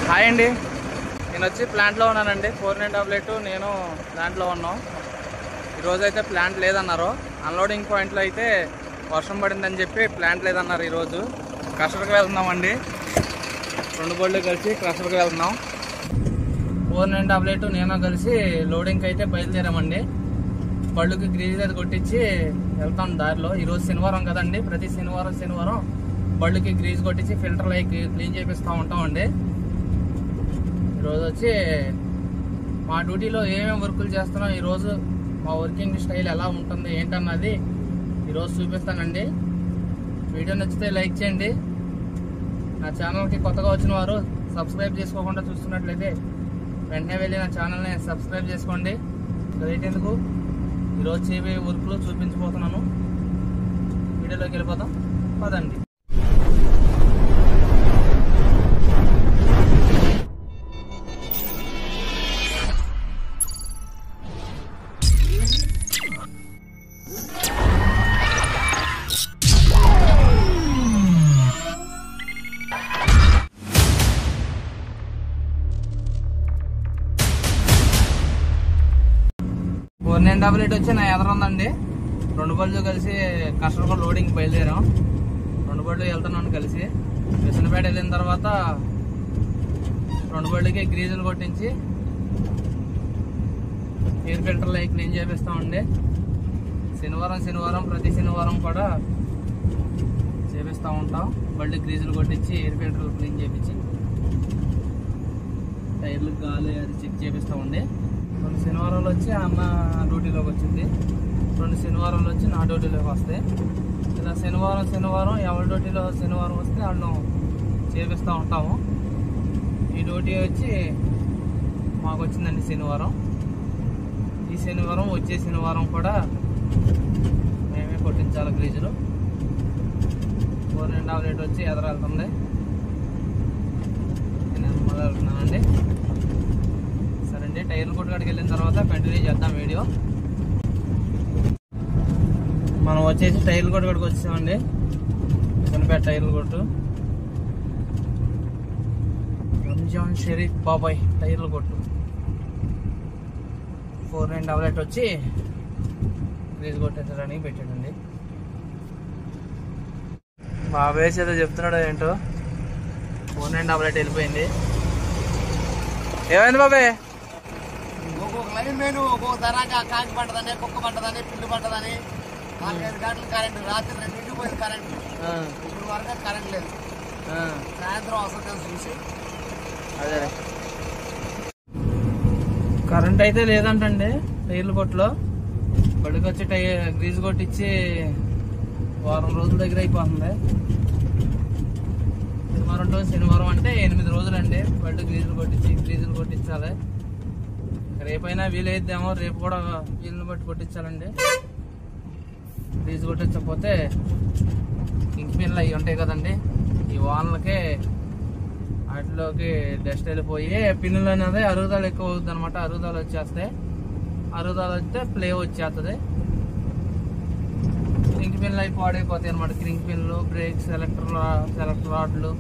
Hi అండి, నేను వచ్చి ప్లాంట్లో ఉన్నానండి. 4988 నేను ప్లాంట్లో ఉన్నాం. ఈరోజు అయితే ప్లాంట్ లేదన్నారు. అన్లోడింగ్ పాయింట్లో అయితే వర్షం పడిందని చెప్పి ప్లాంట్ లేదన్నారు. ఈరోజు క్రషర్కి వెళ్తున్నామండి. 2 బళ్ళు కలిసి క్రషర్కి వెళ్తున్నాం. 4988 నేను కలిసి లోడింగ్కి అయితే బయలుదేరామండి. బళ్ళుకి గ్రీజ్ అది కొట్టించి వెళ్తాం దారిలో. ఈరోజు శనివారం కదండి, ప్రతి శనివారం బళ్ళుకి గ్రీజ్ కొట్టించి ఫిల్టర్ లైక్ క్లీన్ చేపిస్తూ ఉంటామండి. ఈరోజు వచ్చి మా డ్యూటీలో ఏమేమి వర్కులు చేస్తున్నాం, ఈరోజు మా వర్కింగ్ స్టైల్ ఎలా ఉంటుంది ఏంటన్నది ఈరోజు చూపిస్తానండి. వీడియో నచ్చితే లైక్ చేయండి. నా ఛానల్కి కొత్తగా వచ్చిన వారు సబ్స్క్రైబ్ చేసుకోకుండా చూస్తున్నట్లయితే వెంటనే వెళ్ళి నా ఛానల్ని సబ్స్క్రైబ్ చేసుకోండి. లేట్ ఎందుకు, ఈరోజు చేసే వర్క్లు చూపించబోతున్నాను. వీడియోలోకి వెళ్ళిపోతాం పదండి. నేను 48 వచ్చి నా ఎదురు ఉందండి. 2 బళ్ళు కలిసి కస్టమర్ లోడింగ్ బయలుదేరాం. 2 బళ్ళు వెళ్తున్నాను కలిసి. విసనపేట వెళ్ళిన తర్వాత 2 బళ్ళకి గ్రీజులు కొట్టించి ఎయిర్ ఫిల్టర్లు క్లీన్ చేపిస్తామండి. శనివారం ప్రతి శనివారం కూడా చేపిస్తూ ఉంటాం. బళ్ళు గ్రీజులు కొట్టించి ఎయిర్ ఫిల్టర్లు క్లీన్ చేపించి టైర్లు గాలి అది చెక్ చేపిస్తామండి. 2 శనివారాలు వచ్చి అన్న డ్యూటీలోకి వచ్చింది, 2 శనివారాలు వచ్చి నా డ్యూటీలోకి వస్తాయి. ఇలా శనివారం ఎవరి డ్యూటీలో శనివారం వస్తే వాళ్ళు చేపిస్తూ ఉంటాము. ఈ డ్యూటీ వచ్చి మాకు వచ్చిందండి శనివారం. ఈ శనివారం వచ్చే శనివారం కూడా మేమే కొట్టించాలి గ్రీజులు. 4988 వచ్చి ఎదురు వెళ్తుంది. నేను మొదలుతున్నానండి. టైర్లు కొట్టుకాడికి వెళ్ళిన తర్వాత కంటిన్యూ చేద్దాం వీడియో. మనం వచ్చేసి టైర్లు కొట్టుకాడికి వచ్చామండి. విసనపేట టైర్లు కొట్టు, రంజాన్ షరీఫ్ బాబాయ్ టైర్లు కొట్టు. 4988 వచ్చి గ్రీజ్ కొట్టేసడానికి పెట్టాడండి. బాబాయ్ ఏదో చెప్తున్నాడు ఏంటో. 4988 వెళ్ళిపోయింది. ఏమైంది బాబాయ్? లైన్ మెయిన్ ఒక్కొక్క ధరగా కాకి పడ్డదని, కుక్క పడ్డదని, పిల్లి పడ్డదని 4-5 గంటలు కరెంటు. రాత్రి 2 పోయింది కరెంటు. ఇప్పుడు వరకు కరెంట్ లేదు. సాయంత్రం వస్తుంది చూసి. అదే కరెంట్ అయితే లేదంటండి టైర్లు కొట్లో. బడికి వచ్చి గ్రీజ్ కొట్టించి వారం రోజుల దగ్గర అయిపోతుంది. శనివారం అంటే 8 రోజులండి. బళ్ళు గ్రీజులు కొట్టించాలి. రేపైనా వీలైద్దేమో, రేపు కూడా వీళ్ళని బట్టి కొట్టించాలండి. గ్రీజ్ కొట్టించకపోతే ఇంక్ పిన్లు అవి ఉంటాయి కదండి, ఈ వానలకి వాటిలోకి డస్ట్ వెళ్ళిపోయి పిన్నులు అనేది అరుగుదల ఎక్కువ అవుతుంది అనమాట. అరుగుదల వచ్చేస్తాయి. అరుగుదల వస్తే ప్లే వచ్చేస్తుంది. క్రింక్ పిన్లు అవి పాడైపోతాయి అనమాట. క్రింక్ పిన్లు, బ్రేక్ సెలెక్టర్ రాడ్లు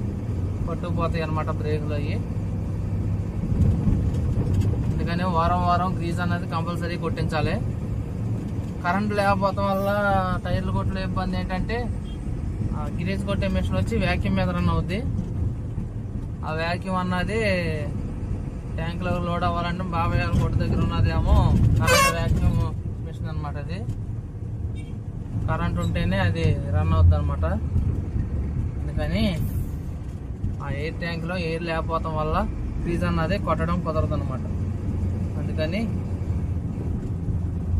పట్టుకుపోతాయి అనమాట బ్రేకులు అవి. అందుకని వారం గ్రీజ్ అనేది కంపల్సరీ కొట్టించాలి. కరెంట్ లేకపోవడం వల్ల టైర్లు కొట్టలో ఇబ్బంది ఏంటంటే గ్రీజ్ కొట్టే మిషన్ వచ్చి వ్యాక్యూమ్ మీద రన్ అవుద్ది. ఆ వ్యాక్యూమ్ అన్నది ట్యాంక్లో లోడ్ అవ్వాలంటే బాబాయ్ గారి కొట్టు దగ్గర ఉన్నదేమో కరెంట్ వ్యాక్యూమ్ మిషన్ అనమాట. అది కరెంట్ ఉంటేనే అది రన్ అవుద్ది అనమాట. అందుకని ఆ ఎయిర్ ట్యాంక్లో ఎయిర్ లేకపోవడం వల్ల గ్రీజ్ అన్నది కొట్టడం కుదరదు అనమాట. అందుకని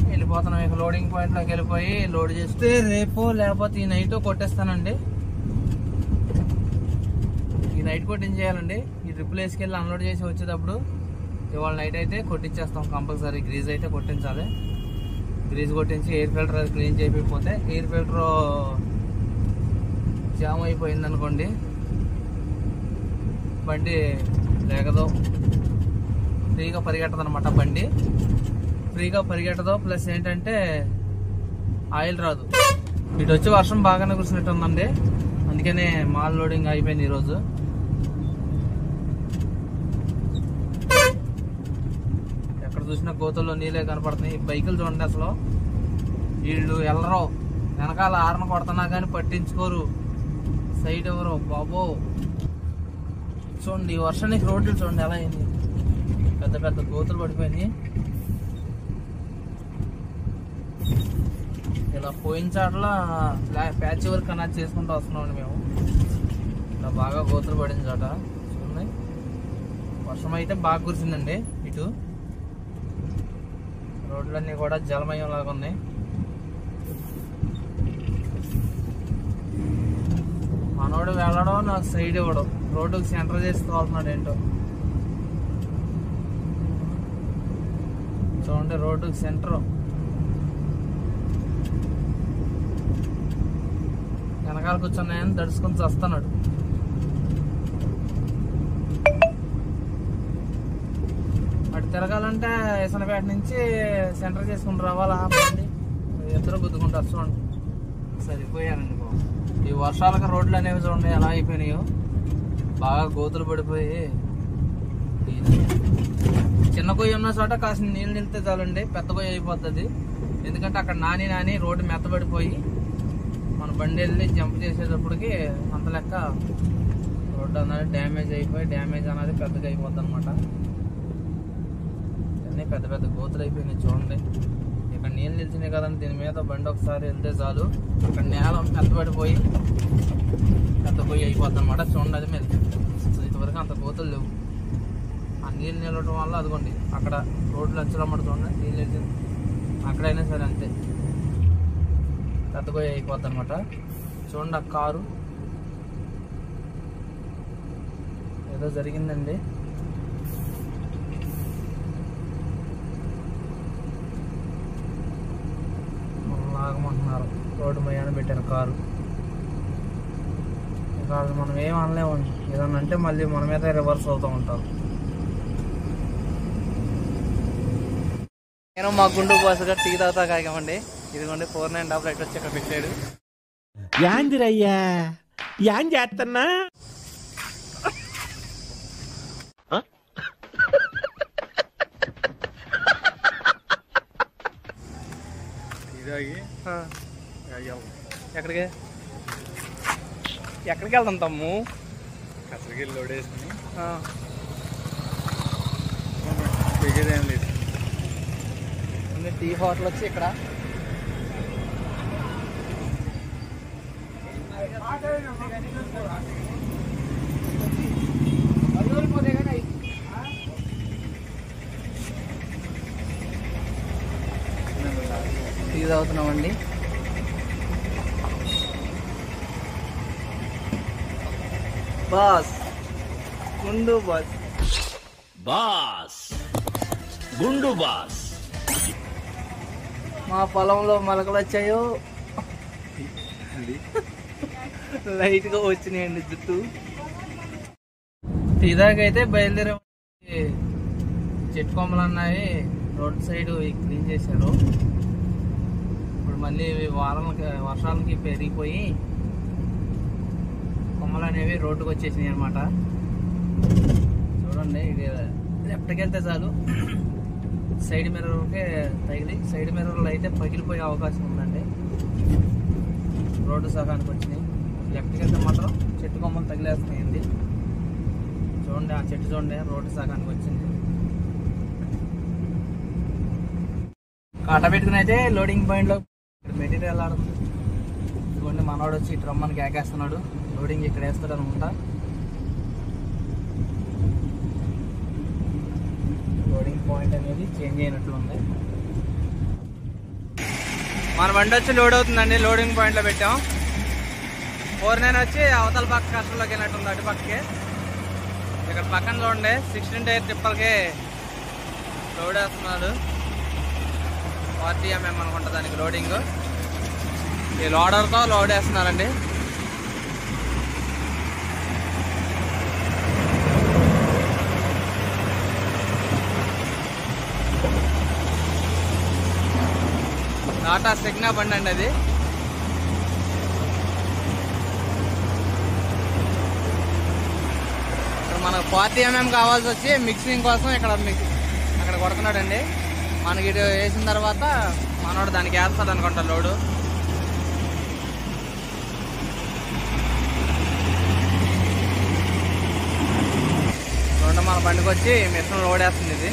వెళ్ళిపోతున్నాం. ఇక లోడింగ్ పాయింట్లోకి వెళ్ళిపోయి లోడ్ చేస్తే రేపు లేకపోతే ఈ నైట్ కొట్టేస్తానండి. ఈ నైట్ కొట్టించేయాలండి. ఈ ట్రిపుల్ వేసుకెళ్ళి అన్లోడ్ చేసి వచ్చేటప్పుడు ఇవాళ నైట్ అయితే కొట్టించేస్తాం కంపల్సరీ. గ్రీజ్ అయితే కొట్టించాలి. గ్రీజ్ కొట్టించి ఎయిర్ ఫిల్టర్ అది క్లీన్ చేయకపోతే, ఎయిర్ ఫిల్టర్ జామ్ అయిపోయింది అనుకోండి, బండి లేకదో ఫ్రీగా పరిగెట్టదు అనమాట. బండి ఫ్రీగా పరిగెట్టదు. ప్లస్ ఏంటంటే ఆయిల్ రాదు. ఇటు వచ్చి వర్షం బాగానే కురిసినట్టు ఉందండి. అందుకనే మాల్ లోడింగ్ అయిపోయింది ఈరోజు. చూసిన గోతుల్లో నీళ్ళే కనపడుతున్నాయి. బైకులు చూడండి అసలు, వీళ్ళు వెళ్ళరు, వెనకాల ఆరన కొడుతున్నా కానీ పట్టించుకోరు, సైడ్ ఎవరు బాబో. చూడండి ఈ వర్షానికి రోడ్లు చూడండి ఎలా అయింది, పెద్ద పెద్ద గోతులు పడిపోయినాయి. ఇలా పోయిన చాట్ల ప్యాచ్ వర్క్ అన్నది చేసుకుంటూ వస్తున్నామండి మేము. ఇలా బాగా గోతులు పడిన చోట చూడండి, వర్షం అయితే బాగా కురిసిందండి. ఇటు రోడ్లన్నీ కూడా జలమయం లాగా ఉన్నాయి. మనోడు వెళ్ళడం నాకు సైడ్ ఇవ్వడం, రోడ్డుకి సెంటర్ చేసి తోలుతున్నాడు ఏంటో. చూడండి రోడ్డుకి సెంటర్, వెనకాల కూర్చున్నాయని దడుచుకొని వస్తున్నాడు. అటు తిరగాలంటే ఇసనపేట నుంచి సెంటర్ చేసుకుని రావాలా, ఇద్దరు గుద్దుకుంటారు. చూడండి సరిపోయానండి బాబు. ఈ వర్షాలకు రోడ్లు అనేవి చూడండి ఎలా అయిపోయినాయో, బాగా గోతులు పడిపోయి. చిన్న గొయ్యి ఉన్న చోట కాసిన నీళ్ళు నిలితే చాలండి, పెద్ద గొయ్యి అయిపోతుంది. ఎందుకంటే అక్కడ నాని రోడ్డు మెత్తబడిపోయి మన బండి వెళ్ళి జంప్ చేసేటప్పటికి అంత లెక్క రోడ్డు అన్నది డ్యామేజ్ అయిపోయి, డ్యామేజ్ అనేది పెద్దగా అయిపోద్ది అనమాట. అన్నీ పెద్ద పెద్ద గోతులు అయిపోయినాయి చూడండి. ఇక్కడ నీళ్ళు నిలిచినాయి కదండి, దీని మీద బండి ఒకసారి వెళ్తే చాలు అక్కడ నేల మెత్తబడిపోయి పెద్ద పొయ్యి అయిపోద్ది అనమాట. చూడండి అది మీద ఇంతవరకు అంత గోతులు లేవు. ఆ నీళ్ళు నిలవడం వల్ల అదిగోండి అక్కడ రోడ్లు అంచులమ్మట చూడండి నీళ్ళు నిలిచింది, అక్కడైనా సరే అంతే పెద్ద పొయ్యి అయిపోద్ది అనమాట. చూడండి ఆ కారు ఏదో జరిగిందండి. ఆగమంటున్నారు, రోడ్డు మయాన పెట్టారు కారు. ఇక మనం ఏం అనలేమండి, ఏదన్నా అంటే మళ్ళీ మన మీద రివర్స్ అవుతూ ఉంటారు. నేను మా గుండు బాసుగా టీ తాగుతా కాగమండి. ఇదిగోండి 4.5 లైట్ వచ్చి ఇక్కడ పెట్టాడు. యాందిరయ్యా యాన్ చేస్తున్నా ఎక్కడికి ఎక్కడికి వెళ్తాం తమ్ము? అసలుకి లోడ్ వేసుకుని టీ హోటల్ వచ్చి ఇక్కడ టీ తాగుతున్నామండి. బాస్ గుండు బాస్, బాస్ గుండు బాస్. మా పొలంలో మొలకలు వచ్చాయో లైట్ గా వచ్చినాయండి జుట్టు. ఇదాకైతే బయలుదేరాం. చెట్టు కొమ్మలు అన్నాయి రోడ్ సైడ్ క్లీన్ చేశారు. ఇప్పుడు మళ్ళీ వర్షాలకి పెరిగిపోయి కొమ్మలు అనేవి రోడ్డుకు వచ్చేసినాయి అనమాట. చూడండి ఇది లెఫ్ట్కి వెళ్తే చాలు సైడ్ మిర్రర్కే తగిలి, సైడ్ మిర్రర్లు అయితే పగిలిపోయే అవకాశం ఉందండి. రోడ్డు సగానికి వచ్చినాయి. లెఫ్ట్కి వెళ్తే మాత్రం చెట్టు కొమ్మలు తగిలేస్తున్నాయండి. చూడండి ఆ చెట్టు చూడండి రోడ్డు సగానికి వచ్చింది. కాట పెట్టుకుని అయితే లోడింగ్ పాయింట్ లో మెటీరియల్ ఆడుతుంది. ఇదిగోండి మనవాడు వచ్చి ఇటు రమ్మని కేకేస్తున్నాడు. లోడింగ్ ఇక్కడ వేస్తాడు అనుకుంటా. లోడింగ్ పాయింట్ అనేది చేంజ్ అయినట్లు ఉంది. మన బండి వచ్చి లోడ్ అవుతుందండి. లోడింగ్ పాయింట్ లో పెట్టాం. 4.9 వచ్చి అవతల పక్క కష్టంలోకి వెళ్ళినట్టుంది, అటు పక్కకి. ఇక్కడ పక్కన చూడండి 16 టైర్ ట్రిప్పర్కి లోడ్ వేస్తున్నాడు. 40 mm అనుకుంటా దానికి లోడింగ్. ఈ లోడర్తో లోడ్ వేస్తున్నారండి. టాటా సిగ్నా బండి అండి అది. మనకు 40 mm కావాల్సి వచ్చి మిక్సింగ్ కోసం ఇక్కడ కొడుతున్నాడండి. మనకి ఇటు వేసిన తర్వాత మనోడు దానికి వేస్తాడు అనుకుంటా లోడు. రెండు మన బండికి వచ్చి మిషన్ లోడ్ వేస్తుంది. ఇది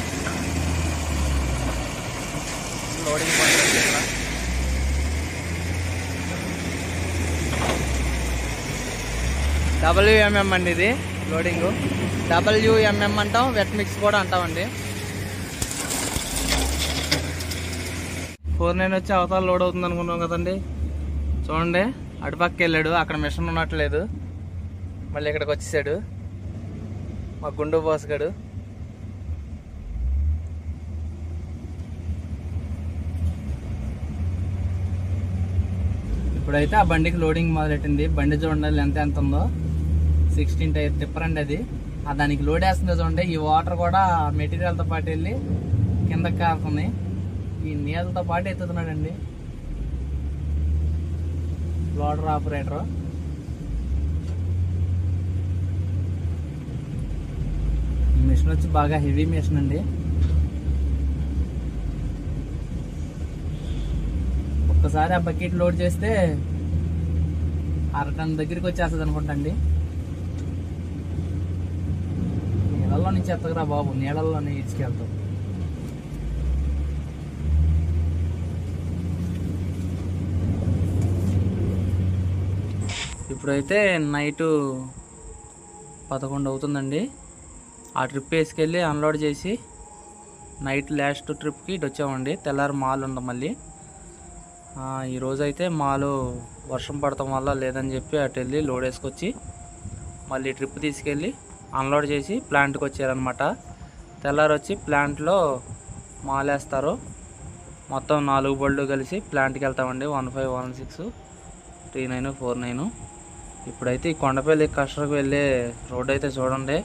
లోడింగ్ బండి WMM అండి ఇది లోడింగ్. WMM అంటాం, వెట్ మిక్స్ కూడా అంటామండి. 49 వచ్చి అవతల లోడ్ అవుతుంది అనుకున్నాం కదండి. చూడండి అటుపక్కకి వెళ్ళాడు, అక్కడ మిషన్ ఉన్నట్లేదు. మళ్ళీ ఇక్కడికి వచ్చేసాడు మా గుండు బాస్ గడు. ఇప్పుడైతే ఆ బండికి లోడింగ్ మొదలెట్టింది. బండి చూడండి ఎంత ఉందో, 16 టైర్ టిప్పర్ అండి అది. దానికి లోడ్ వేస్తుంది చూడండి. ఈ వాటర్ కూడా మెటీరియల్తో పాటు వెళ్ళి కిందకి కారుతుంది. ఈ నీళ్ళతో పాటు ఎత్తుతున్నాడండి లోడర్ ఆపరేటర్. ఈ మిషన్ వచ్చి బాగా హెవీ మిషన్ అండి. ఒక్కసారి ఆ బకెట్ లోడ్ చేస్తే 1/2 టన్ దగ్గరికి వచ్చేస్తుంది అనుకుంటా అండి. నీళ్ళల్లో నుంచి ఎత్తగరా బాబు, నీళ్ళల్లోనే ఇచ్చుకెళ్తాం. ఇప్పుడైతే నైట్ 11 అవుతుందండి. ఆ ట్రిప్ వేసుకెళ్ళి అన్లోడ్ చేసి నైట్ లాస్ట్ ట్రిప్కి ఇటు వచ్చామండి. తెల్లారి మాల్ ఉంది మళ్ళీ. ఈరోజైతే మాలు వర్షం పడటం వల్ల లేదని చెప్పి అటు వెళ్ళి లోడ్ వేసుకొచ్చి మళ్ళీ ట్రిప్ తీసుకెళ్ళి అన్లోడ్ చేసి ప్లాంట్కి వచ్చారనమాట. తెల్లారి వచ్చి ప్లాంట్లో మాల్ వేస్తారు. మొత్తం 4 బళ్ళు కలిసి ప్లాంట్కి వెళ్తామండి. 15, 16, 39, 49. ఇప్పుడైతే ఈ కొండపల్లి కష్టకు వెళ్ళే రోడ్ అయితే చూడండి,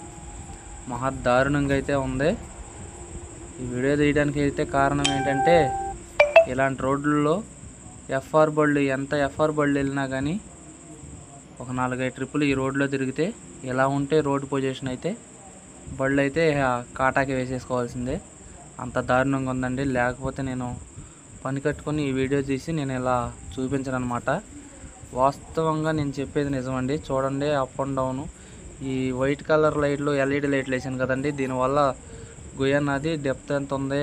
మహా దారుణంగా అయితే ఉంది. ఈ వీడియో తీయడానికి అయితే కారణం ఏంటంటే, ఇలాంటి రోడ్లలో ఎఫ్ఆర్ బళ్ళు ఎంత ఎఫ్ఆర్ బళ్ళు వెళ్ళినా కానీ ఒక 4-5 ట్రిప్పులు ఈ రోడ్లో తిరిగితే ఎలా ఉంటే రోడ్డు పొజిషన్ అయితే బళ్ళు అయితే కాటాకి వేసేసుకోవాల్సిందే. అంత దారుణంగా ఉందండి. లేకపోతే నేను పని కట్టుకొని ఈ వీడియో తీసి నేను ఇలా చూపించను అనమాట. వాస్తవంగా నేను చెప్పేది నిజమండి. చూడండి అప్ అండ్ డౌన్. ఈ వైట్ కలర్ లైట్లు, LED లైట్లు వేసాను కదండి, దీనివల్ల గుయ్యన్నది డెప్త్ ఎంత ఉంది,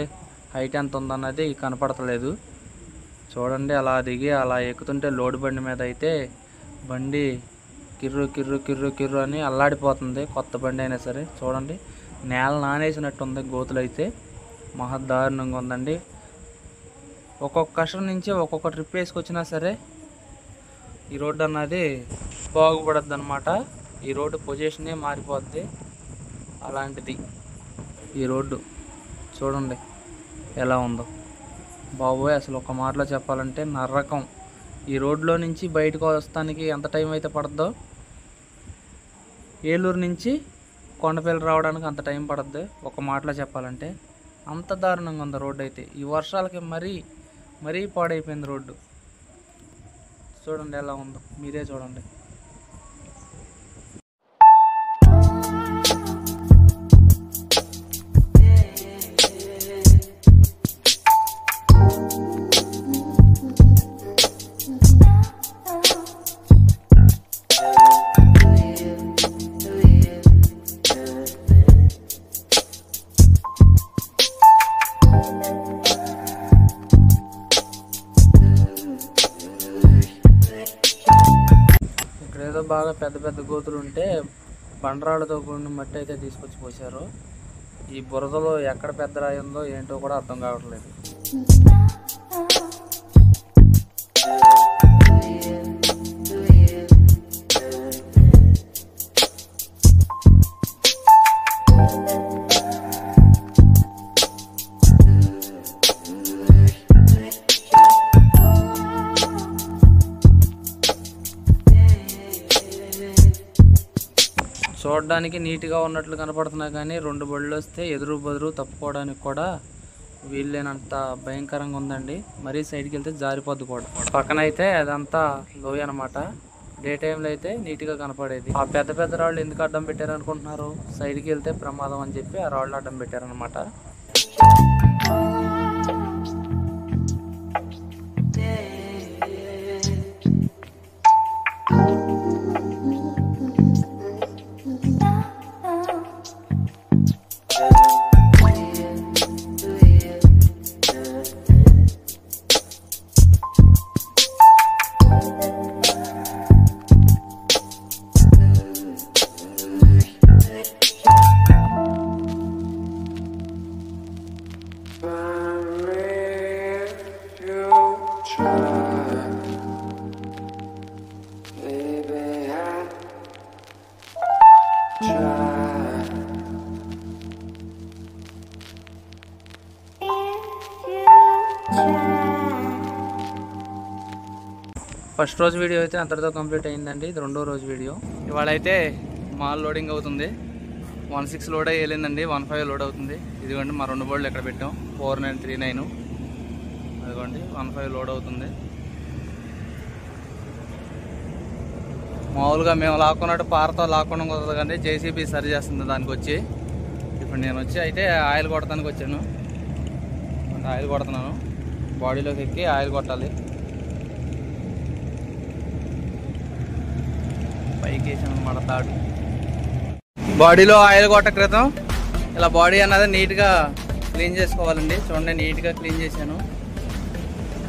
హైట్ ఎంత ఉంది అన్నది కనపడతలేదు. చూడండి అలా దిగి అలా ఎక్కుతుంటే లోడ్ బండి మీద అయితే బండి కిర్రు కిర్రు కిర్రు కిర్రు అని అల్లాడిపోతుంది. కొత్త బండి అయినా సరే చూడండి నేల నానేసినట్టుంది. గోతులు అయితే మహా దారుణంగా ఉందండి. ఒక్కొక్క కష్టం నుంచి ఒక్కొక్క ట్రిప్ వేసుకొచ్చినా సరే ఈ రోడ్డు అన్నది బాగుపడద్దు అనమాట. ఈ రోడ్డు పొజిషనే మారిపోద్ది. అలాంటిది ఈ రోడ్డు చూడండి ఎలా ఉందో బాబోయ్. అసలు ఒక మాటలో చెప్పాలంటే నరకం. ఈ రోడ్లో నుంచి బయటకు వస్తానికి ఎంత టైం అయితే పడుతుందో, ఏలూరు నుంచి కొండపల్లి రావడానికి అంత టైం పడుద్ది. ఒక మాటలో చెప్పాలంటే అంత దారుణంగా ఉంది రోడ్డు అయితే. ఈ వర్షాలకి మరీ పాడైపోయింది రోడ్డు. చూడండి ఎలా ఉందో, మీరే చూడండి. ఏదో బాగా పెద్ద గోతులు ఉంటే బండరాళ్ళతో కూడిన మట్టి అయితే తీసుకొచ్చి పోసారు. ఈ బురదలో ఎక్కడ పెద్ద రాయి ఉందో ఏంటో కూడా అర్థం కావట్లేదు. చూడడానికి నీట్గా ఉన్నట్లు కనపడుతున్నా కానీ 2 బళ్ళు వస్తే ఎదురు బదురు తప్పుకోవడానికి కూడా వీల్లేనంత భయంకరంగా ఉందండి. మరీ సైడ్కి వెళ్తే జారిపోద్దు కూడా. పక్కన అయితే అదంతా లోయ అనమాట. డే టైంలో అయితే నీట్గా కనపడేది. ఆ పెద్ద రాళ్ళు ఎందుకు అడ్డం పెట్టారనుకుంటున్నారు? సైడ్కి వెళ్తే ప్రమాదం అని చెప్పి ఆ రాళ్ళు అడ్డం పెట్టారనమాట. ఫస్ట్ రోజు వీడియో అయితే అంతటితో కంప్లీట్ అయిందండి. ఇది రెండో రోజు వీడియో. ఇవాళ అయితే మాల్ లోడింగ్ అవుతుంది. 16 లోడ్ అయ్యి వెళ్ళిందండి, 15 లోడ్ అవుతుంది. ఇదిగోండి మా 2 బోర్డులు ఎక్కడ పెట్టాం, 4939. అదిగోండి 15 లోడ్ అవుతుంది. మామూలుగా మేము లాక్కున్నట్టు పారతో లాక్కుండా కుదరదు కానీ జేసీబీ సరి చేస్తుంది దానికి వచ్చి. ఇప్పుడు నేను వచ్చి అయితే ఆయిల్ కొడతానికి వచ్చాను. ఆయిల్ కొడుతున్నాను, బాడీలోకి ఎక్కి ఆయిల్ కొట్టాలి. పైకి వేసాను అన్నమాట తాడు. బాడీలో ఆయిల్ కొట్ట క్రితం ఇలా బాడీ అన్నది నీట్గా క్లీన్ చేసుకోవాలండి. చూడండి నీట్గా క్లీన్ చేశాను,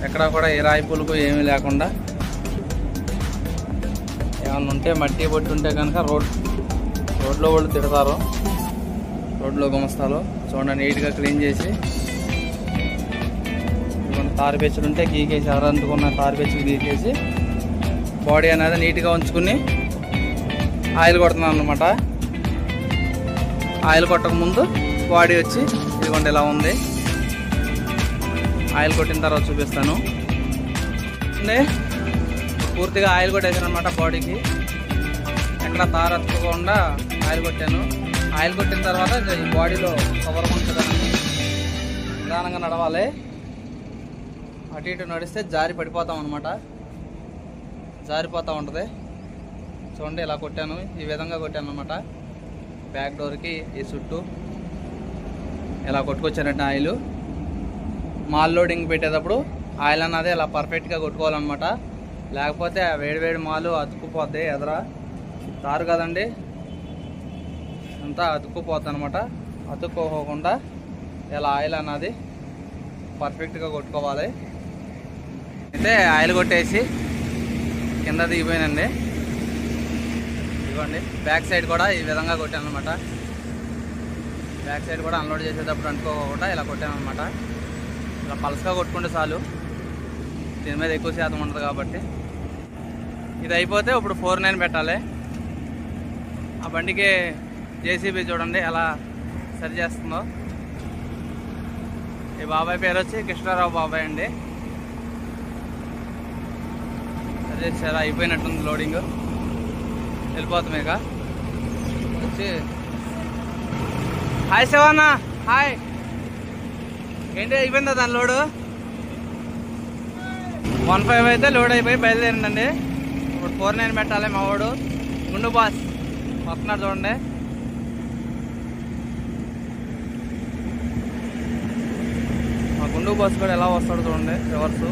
ఎక్కడ కూడా ఏ రాయి పులుగు ఏమీ లేకుండా. ఏమన్నా ఉంటే మట్టి పొట్టి ఉంటే కనుక రోడ్లో వాళ్ళు తిడతారు, రోడ్లో గుమస్తాలు. చూడండి నీట్గా క్లీన్ చేసి తారు పెచ్చులు ఉంటే గీకేసి, ఎవరందుకున్న తారు పెచ్చులు గీకేసి బాడీ అనేది నీట్గా ఉంచుకుని ఆయిల్ కొడుతున్నాను అన్నమాట. ఆయిల్ కొట్టక ముందు బాడీ వచ్చి ఇదిగోండి ఇలా ఉంది. ఆయిల్ కొట్టిన తర్వాత చూపిస్తాను. పూర్తిగా ఆయిల్ కొట్టేసాను అనమాట బాడీకి, ఎక్కడ తారు అతుకోకుండా ఆయిల్ కొట్టాను. ఆయిల్ కొట్టిన తర్వాత ఈ బాడీలో కవర్ ఉంటుందని నిదానంగా నడవాలి. అటు ఇటు నడిస్తే జారి పడిపోతాం అనమాట, జారిపోతూ ఉంటుంది. చూడండి ఇలా కొట్టాను, ఈ విధంగా కొట్టాను అనమాట. బ్యాక్ డోర్కి ఈ చుట్టూ ఇలా కొట్టుకొచ్చానంటే ఆయిల్. మాల్ లోడింగ్ పెట్టేటప్పుడు ఆయిల్ అన్నది ఇలా పర్ఫెక్ట్గా కొట్టుకోవాలన్నమాట. లేకపోతే వేడి మాలు అతుక్కుపోద్ది. ఎదరా తారు కదండి, అంతా అతుక్కుపోద్ది అనమాట. అతుక్కోకుండా ఇలా ఆయిల్ అన్నది పర్ఫెక్ట్గా కొట్టుకోవాలి. అయితే ఆయిల్ కొట్టేసి కింద దిగిపోయానండి. ఇదిగోండి బ్యాక్ సైడ్ కూడా ఈ విధంగా కొట్టాను అనమాట. బ్యాక్ సైడ్ కూడా అన్లోడ్ చేసేటప్పుడు అనుకోకుండా ఇలా కొట్టాను అనమాట. ఇలా పల్స్గా కొట్టుకుంటే చాలు, దీని మీద ఎక్కువ శాతం ఉంటుంది కాబట్టి. ఇది అయిపోతే ఇప్పుడు 49 పెట్టాలి. ఆ బండికి జేసీబీ చూడండి ఎలా సరి చేస్తుందో. ఈ బాబాయ్ పేరు వచ్చి కృష్ణారావు బాబాయ్ అండి. సరి చేసారా, అయిపోయినట్టుంది లోడింగ్, వెళ్ళిపోతాం ఇక. వచ్చి హాయ్ శివన్న, హాయ్. ఏంటి అయిపోయిందా దాని లోడు? 15 అయితే లోడ్ అయిపోయి బయలుదేరిందండి. ఇప్పుడు 49 పెట్టాలి. మా వాడు గుండు బాస్ వస్తున్నాడు చూడండి. మా గుండు బాస్ కూడా ఎలా వస్తాడు చూడండి, రివర్సు.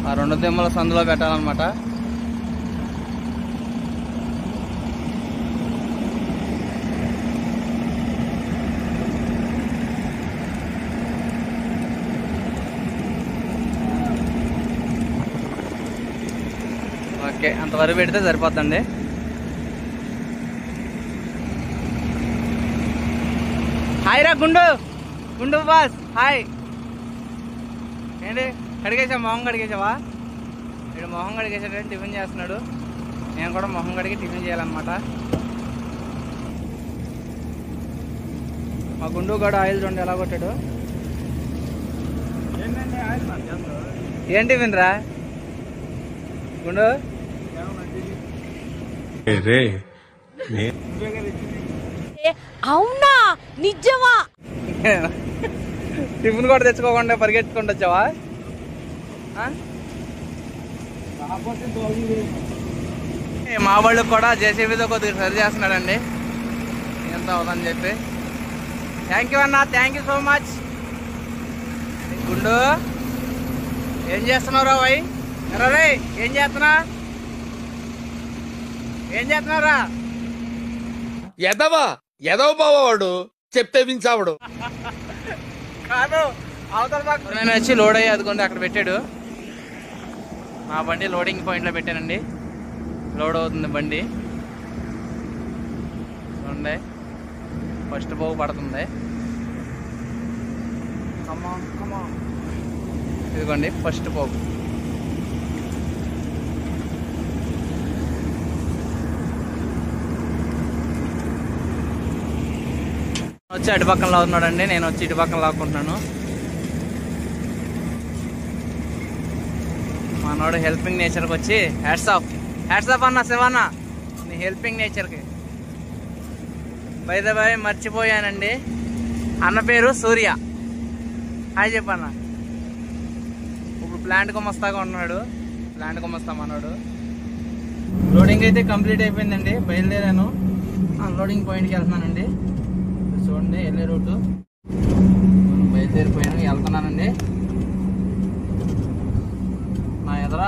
ఆ 2 దిమ్మల సందులో పెట్టాలన్నమాట. ఓకే, అంతవరకు పెడితే సరిపోద్దండి. హాయ్ రా గుండు బాస్, హాయ్. ఏంటి కడిగేసా, మొహం కడిగేసావా? ఇక్కడ మొహం కడిగేసాడని టిఫిన్ చేస్తున్నాడు. నేను కూడా మొహం కడిగి టిఫిన్ చేయాలన్నమాట. మా గుండు కూడా ఆయిల్ చూడండి ఎలా కొట్టాడు. ఏం టిఫిన్ రా గుండు? అవునా, నిజమా? టిఫిన్ కూడా తెచ్చుకోకుండా పరిగెత్తుకుంటూ వచ్చావా? మా వాళ్ళకి కూడా జేసీబీతో కొద్దిగా సరి చేస్తున్నాడండి ఎంత అవుతుందని చెప్పి. థ్యాంక్ యూ అన్న, థ్యాంక్ యూ సో మచ్. గుండు ఏం చేస్తున్నారా వై రే? ఏం చేస్తున్నారా? ఎదవ బావాడు చెప్తే వించావుడు కాదు అవతల నేను వచ్చి లోడ్ అయ్యి అదిగోండి అక్కడ పెట్టాడు. మా బండి లోడింగ్ పాయింట్లో పెట్టానండి. లోడ్ అవుతుంది బండి చూడండి. ఫస్ట్ పోగు పడుతుంది. ఇదిగోండి ఫస్ట్ పోగు. వచ్చి అటు పక్కన లాగుతున్నాడండి, నేను వచ్చి ఇటు పక్కన లాక్కుంటున్నాను. మనోడు హెల్పింగ్ నేచర్కి వచ్చి హ్యాట్స్ ఆఫ్ అన్న శివన్న నీ హెల్పింగ్ నేచర్కి. బై ద బై మర్చిపోయానండి, అన్న పేరు సూర్య. హాయ్ చెప్పన్న. ఇప్పుడు ప్లాంట్ కొమ్మస్తాగా ఉన్నాడు, ప్లాంట్ కొమ్మస్తా మనోడు. లోడింగ్ అయితే కంప్లీట్ అయిపోయిందండి, బయలుదేరాను. అన్లోడింగ్ పాయింట్కి వెళ్తున్నానండి. చూడండి వెళ్ళే రూటు బయలుదేరిపోయాను, వెళ్తున్నానండి. నా ఎదుర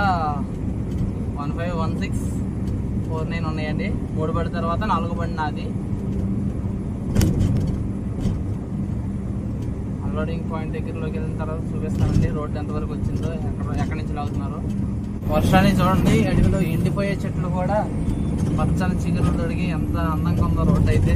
151649 ఉన్నాయండి. 3 బండి తర్వాత 4 బండి నాది. అన్లోడింగ్ పాయింట్ దగ్గరలోకి వెళ్ళిన తర్వాత చూపిస్తానండి రోడ్డు ఎంతవరకు వచ్చిందో, ఎక్కడి నుంచి లాగుతున్నారు. వర్షాన్ని చూడండి, అడవిలో ఎండిపోయే చెట్లు కూడా పచ్చని చిగురు తొడిగి ఎంత అందంగా ఉందో రోడ్డు అయితే.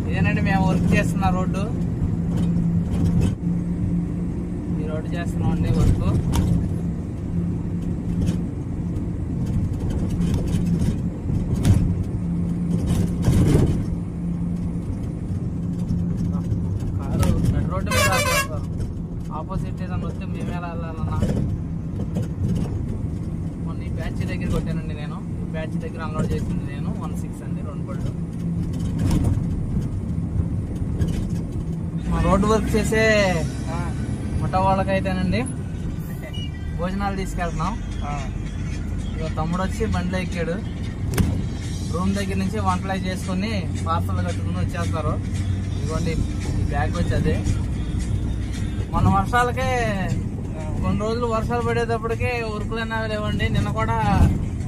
ఇదేనండి మేము వర్క్ చేస్తున్న రోడ్డు. ఈ రోడ్డు చేస్తున్నాం అండి వర్క్. కారు నడి రోడ్డు మీద ఆపేస్తారు. ఆపోజిట్ ఏదన్నా వస్తే మేమే వెళ్ళాలన్నా. మొన్న ఈ బ్యాచ్ దగ్గర కొట్టానండి నేను. ఈ బ్యాచ్ దగ్గర అన్లోడ్ చేసింది నేను 16 అండి 2 బళ్ళు. మా రోడ్డు వర్క్ చేసే ముఠా వాళ్ళకైతేనండి భోజనాలు తీసుకెళ్తున్నాం. ఇక తమ్ముడు వచ్చి బండిలో ఎక్కాడు. రూమ్ దగ్గర నుంచి వంటలు చేసుకుని పార్సల్ కట్టుకుని వచ్చేస్తారు. ఇదిగోండి ఈ బ్యాగ్ వచ్చి అదే. మొన్న వర్షాలకే కొన్ని రోజులు వర్షాలు పడేటప్పటికే ఉరుకులైనా లేవండి. నిన్న కూడా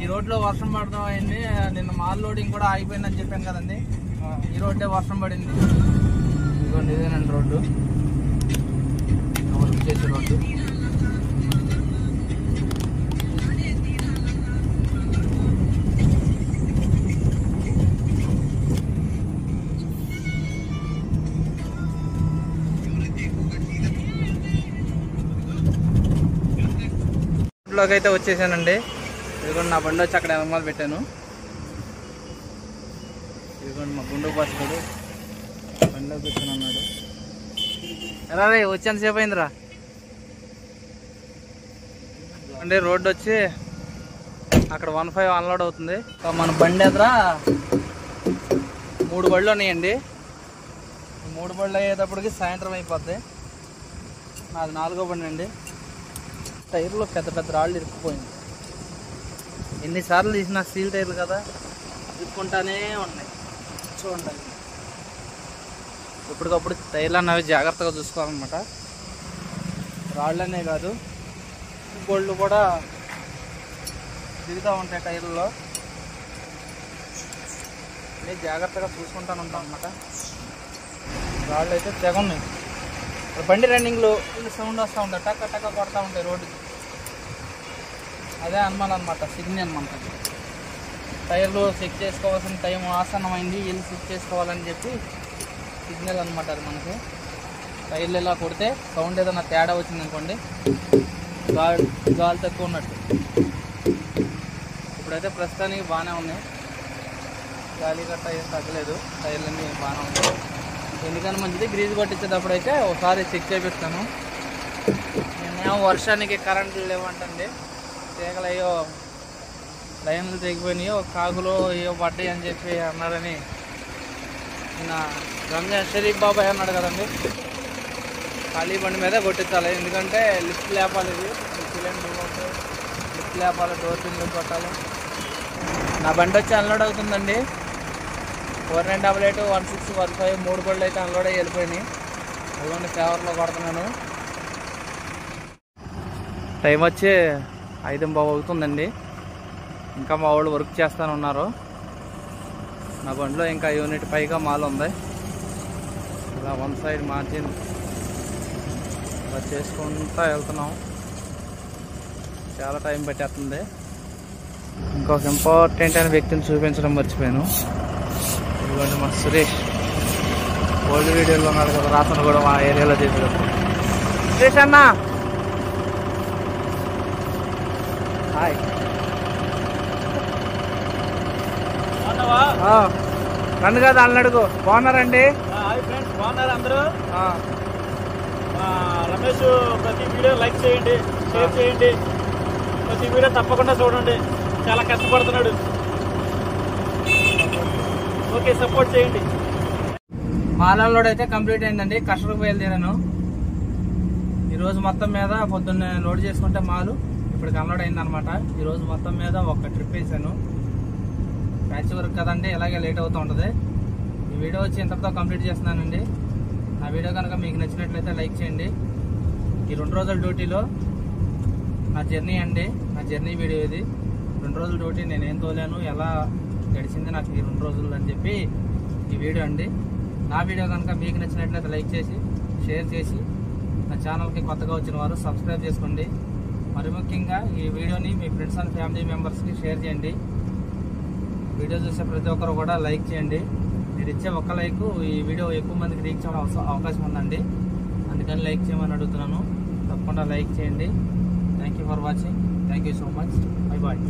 ఈ రోడ్లో వర్షం పడతాం అయింది. నిన్న మాల్ లోడింగ్ కూడా ఆగిపోయిందని చెప్పాను కదండి. ఈ రోడ్డే వర్షం పడింది. ఇదిగోండి ఇదేనండి రోడ్డు, వర్క్ చేసే రోడ్డు. రోడ్లోకి అయితే వచ్చేసానండి. ఇదిగోండి నా బండి వచ్చి అక్కడ ఎనమాలు పెట్టాను. ఇదిగోండి మా గుండు బాసుడు బండిలో కూర్చొని ఉన్నాడు. ఎలా రే వచ్చేంత సేపు అయిందిరా అంటే రోడ్డు వచ్చి అక్కడ 15 అన్లోడ్ అవుతుంది. మన బండి ఎదుర 3 బళ్ళు ఉన్నాయండి. 3 బళ్ళు అయ్యేటప్పటికి సాయంత్రం అయిపోద్ది. నాది 4వ బండి అండి. టైర్లో పెద్ద పెద్ద రాళ్ళు ఇరుక్కుపోయింది. ఎన్నిసార్లు తీసిన స్టీల్ టైర్లు కదా, ఇరుక్కుంటానే ఉన్నాయి. చూడండి ఇప్పటికప్పుడు టైర్లు అన్నవి జాగ్రత్తగా చూసుకోవాలన్నమాట. రాళ్ళనే కాదు గోల్డ్ కూడా దిగుతూ ఉంటాయి టైర్లలో. అన్నీ జాగ్రత్తగా చూసుకుంటాను ఉంటాం అనమాట. రాళ్ళు అయితే తెగ ఉన్నాయి. బండి రన్నింగ్లో సౌండ్ వస్తూ ఉంటాయి, టక్క టక్క కొడతా ఉంటాయి రోడ్డుకి. అదే అనమాట సిగ్నల్ అనమాట. టైర్లు చెక్ చేసుకోవాల్సిన టైం ఆసన్నమైంది, ఇల్లు చెక్ చేసుకోవాలని చెప్పి సిగ్నల్ అనమాట. అది మనకి టైర్లు ఇలా కొడితే సౌండ్ ఏదైనా తేడా వచ్చిందనుకోండి, గాలి తక్కువ ఉన్నట్టు. ఇప్పుడైతే ప్రస్తుతానికి బాగానే ఉన్నాయి, గాలి గట్ట ఏం తగ్గలేదు, టైర్లన్నీ బాగానే ఉన్నాయి. ఎందుకని మంచిది గ్రీజ్ కొట్టించేటప్పుడు అయితే ఒకసారి చెక్ చేపిస్తాను. నేనేమో వర్షానికి కరెంట్లు లేవంటండి, తీగలు అయ్యో లైన్లు తెగిపోయినాయో కాకులు అయ్యో పడ్డాయి అని చెప్పి అన్నారని నా రంగా షరీఫ్ బాబాయ్ అన్నాడు కదండి. ఖాళీ బండి మీద కొట్టించాలి, ఎందుకంటే లిఫ్ట్ లేపాలి, ఇది లిఫ్ట్ లేపాలి, డోర్ పిన్లు కొట్టాలి. నా బండి వచ్చి అన్లోడ్ అవుతుందండి. 4988, 16, 15 3 బళ్ళు అయితే అన్లోడ్ అయ్యి వెళ్ళిపోయినాయి. అదిగోండి ఫేవర్లో కొడుతున్నాను. టైం వచ్చి 5:15 అవుతుందండి. ఇంకా మా వాళ్ళు వర్క్ చేస్తానున్నారు. నా బండిలో ఇంకా యూనిట్ పైగా మాల్ ఉంది. ఇలా వన్ సైడ్ మార్జిన్ ఇలా చేసుకుంటూ వెళ్తున్నాం. చాలా టైం పెట్టేస్తుంది. ఇంకొక ఇంపార్టెంట్ అయిన వ్యక్తిని చూపించడం మర్చిపోయాను. ఇదిగోండి మా సురేష్, ఓల్డ్ వీడియోలో ఉన్నాడు కదా, రాతను కూడా మా ఏరియాలో చేసేటప్పుడు. సురేష్ అన్న హాయ్. నన్ను కదా అన్నడుగు. బాగున్నారండి? హాయ్ ఫ్రెండ్స్, బాగున్నారు అందరూ? రమేష్ ప్రతి వీడియో లైక్ చేయండి, షేర్ చేయండి, ప్రతి వీడియో తప్పకుండా చూడండి. చాలా కష్టపడుతున్నాడు. ఓకే, సపోర్ట్ చేయండి. మాల్ అన్లోడ్ అయితే కంప్లీట్ అయిందండి. కస్టమర్కి బయలుదేరాను. ఈరోజు మొత్తం మీద పొద్దున్నే లోడ్ చేసుకుంటే మాలు ఇప్పటికి అన్లోడ్ అయిందనమాట. ఈరోజు మొత్తం మీద ఒక ట్రిప్ వేసాను. ప్యాచ్ వర్క్ కదండి, ఇలాగే లేట్ అవుతూ ఉంటుంది. ఈ వీడియో వచ్చి ఇంతటితో కంప్లీట్ చేస్తున్నానండి. నా వీడియో కనుక మీకు నచ్చినట్లయితే లైక్ చేయండి. ఈ 2 రోజుల డ్యూటీలో నా జర్నీ అండి, నా జర్నీ వీడియో ఇది. 2 రోజుల డ్యూటీ నేనేం తోలాను, ఎలా గడిచింది నాకు ఈ 2 రోజులు అని చెప్పి ఈ వీడియో అండి. నా వీడియో కనుక మీకు నచ్చినట్లయితే లైక్ చేసి షేర్ చేసి నా ఛానల్కి కొత్తగా వచ్చిన వారు సబ్స్క్రైబ్ చేసుకోండి. మరి ముఖ్యంగా ఈ వీడియోని మీ ఫ్రెండ్స్ అండ్ ఫ్యామిలీ మెంబర్స్కి షేర్ చేయండి. వీడియో చూసే ప్రతి ఒక్కరు కూడా లైక్ చేయండి. మీరు ఇచ్చే ఒక్క లైక్ ఈ వీడియో ఎక్కువ మందికి రీచ్ అవ్వడం అవకాశం ఉందండి. అందుకని లైక్ చేయమని అడుగుతున్నాను. తప్పకుండా లైక్ చేయండి. Thank you for watching. Thank you so much. Bye bye.